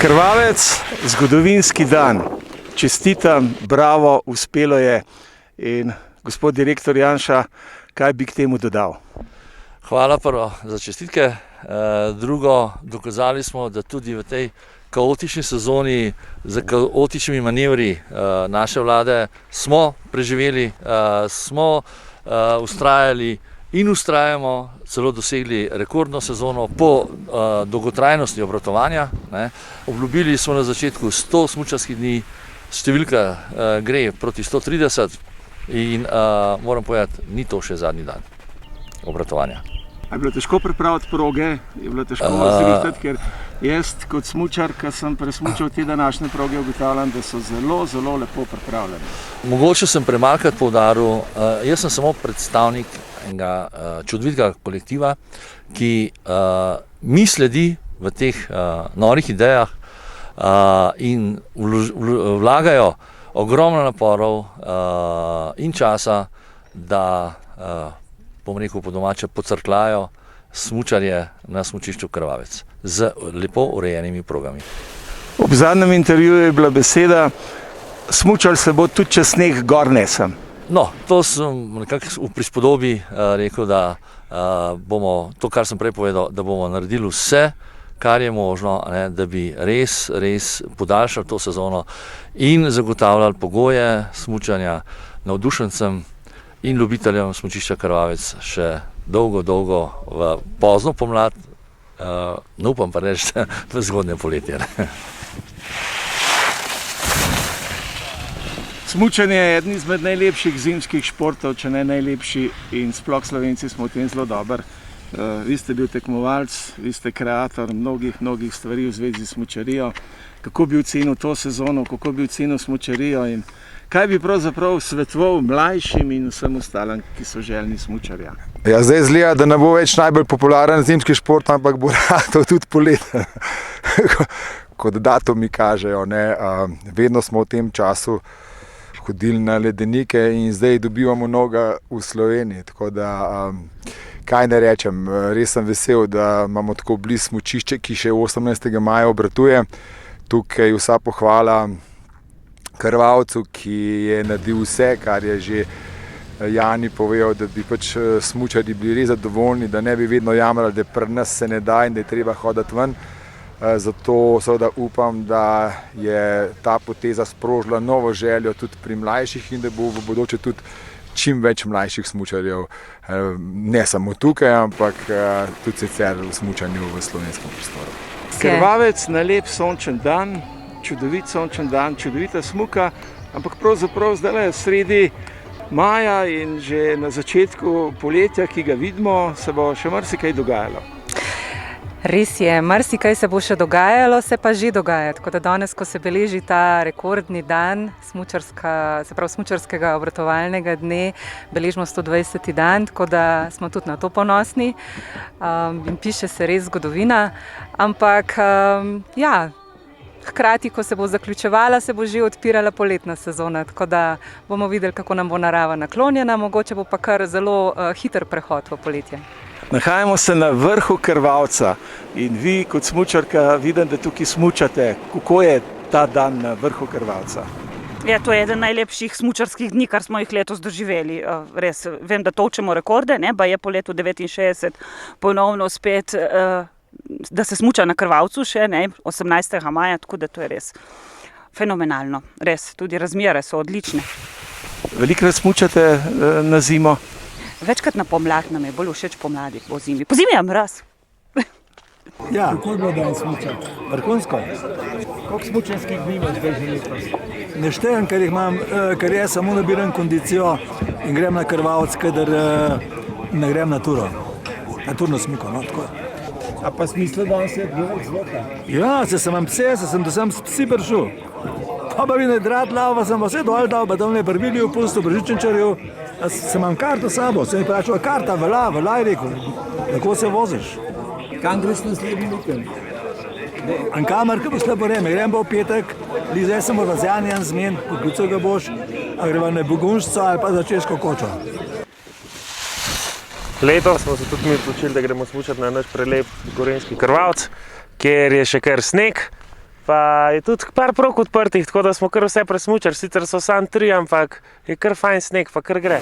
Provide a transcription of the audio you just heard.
Krvavec, zgodovinski dan. Čestitam, bravo, uspelo je. In gospod direktor Janša, kaj bi k temu dodal? Hvala prvo za čestitke. Drugo, dokazali smo, da tudi v tej kaotični sezoni z kaotičnimi manevri naše vlade smo preživeli, smo vztrajali in vztrajamo, celo dosegli rekordno sezono po dolgotrajnosti obratovanja. Obljubili smo na začetku 100 smučarskih dni, številka gre proti 130 in moram povedati, ni to še zadnji dan obratovanja. Je bilo težko pripraviti proge, je bilo težko zrihtati, ker jaz kot smučar, ki sem presmučal te današnje proge, ugotavljam, da so zelo, zelo lepo pripravljene. Mogoče sem premalkrat poudaril, jaz sem samo predstavnik enega čudovitega kolektiva, ki mi sledi v teh norih idejah in vlagajo ogromno naporov in časa, da bom rekel po domače, pocrkljajo smučarje na smučišču Krvavec z lepo urejenimi progami. Ob zadnjem intervjuju je bila beseda, smučar se bo tudi čez sneg gor nesem. No, to sem nekako v prispodobi rekel, da bomo, to kar sem prej povedal, da bomo naredili vse, kar je možno, da bi res podaljšali to sezono in zagotavljali pogoje smučanja navdušencem in ljubiteljem smučišča Krvavec še dolgo v pozno pomlad, no upam pa reči v zgodnje poletje. Smučanje je eden izmed najlepših zimskih športov, če ne najlepši, in sploh Slovenci smo v tem zelo dobri. Vi ste bil tekmovalec, vi ste kreator mnogih stvari v zvezi s smučarijo. Kako bi ocenil to sezono, kako bi ocenil smučarijo in kaj bi pravzaprav svetoval mlajšim in vsem ostalim, ki so željni smučarja? Ja, zdaj zgleda, da ne bo več najbolj popularen zimski šport, ampak bo to tudi poletje. Kot datumi kažejo, vedno smo v tem času hodili na ledenike in zdaj dobivamo noga v Sloveniji. Tako da, kaj ne rečem, res sem vesel, da imamo tako blizu smučišče, ki še 18. maja obratuje. Tukaj vsa pohvala Krvavcu, ki je naredil vse, kar je že Jani povedal, da bi pač smučarji bili res zadovoljni, da ne bi vedno jamrali, da pri nas se ne da in da je treba hoditi ven. Zato seveda upam, da je ta poteza sprožila novo željo tudi pri mlajših in da bo v bodoče tudi čim več mlajših smučarjev, ne samo tukaj, ampak tudi sicer v smučanju v slovenskem prostoru. Krvavec na lep sončen dan, čudovit sončen dan, čudovita smuka, ampak pravzaprav zdaj sredi maja in že na začetku poletja, ki ga vidimo, se bo še marsikaj dogajalo. Res je, marsikaj se bo še dogajalo, se pa že dogaja. Tako da danes, ko se beleži ta rekordni dan smučarskega obratovalnega dne, beležimo 120. dan, tako da smo tudi na to ponosni in piše se res zgodovina. Ampak hkrati, ko se bo zaključevala, se bo že odpirala poletna sezona, tako da bomo videli, kako nam bo narava naklonjena, mogoče bo pa kar zelo hiter prehod v poletje. Nahajamo se na vrhu Krvavca in vi kot smučarka vidim, da tukaj smučate. Kako je ta dan na vrhu Krvavca? Ja, to je eden najlepših smučarskih dni, kar smo jih letos doživeli. Res, vem, da točemo rekorde, pa je po letu 69 ponovno spet, da se smuča na Krvavcu še, 18. maja, tako da to je res fenomenalno. Res, tudi razmere so odlične. Velikokrat smučate na zimo? Večkrat na pomlad, nam je bolj všeč pomladi, po zimi. Po zimi je mraz. Ja, kako je bilo danes smučati? Vrhunsko. Koliko smučarskih dni imaš zdaj že letos? Ne štejem, ker jaz samo nabiram kondicijo in grem na Krvavec, kadar ne grem na turo. Na turno smuko, tako. A pa smisla danes je dovolj zlota? Ja, se sem imam pse, sem psi prišel. Pa bi ne drad lava, sem pa vse dol dal, pa tam ne prvili v pustu, Bržičenčarju. Sem imam karto sabo, sem mi prašal, karta velja, je rekel, tako se voziš. Kam greš naslednji vikend? In kamer, ko bo slabo vreme, grem pa v petek, zdaj sem v Razjanjan zmen, poklical ga boš, a greva na Bogunjšca ali pa za Česko kočo. Letos smo se tudi mi odločili, da gremo smučati na naš prelep gorenjski Krvavec, kjer je še kar sneg, Pa je tudi par prog odprtih, tako da smo kar vse presmučali. Sicer so samo 3, ampak je kar fajn sneg, pa kar gre.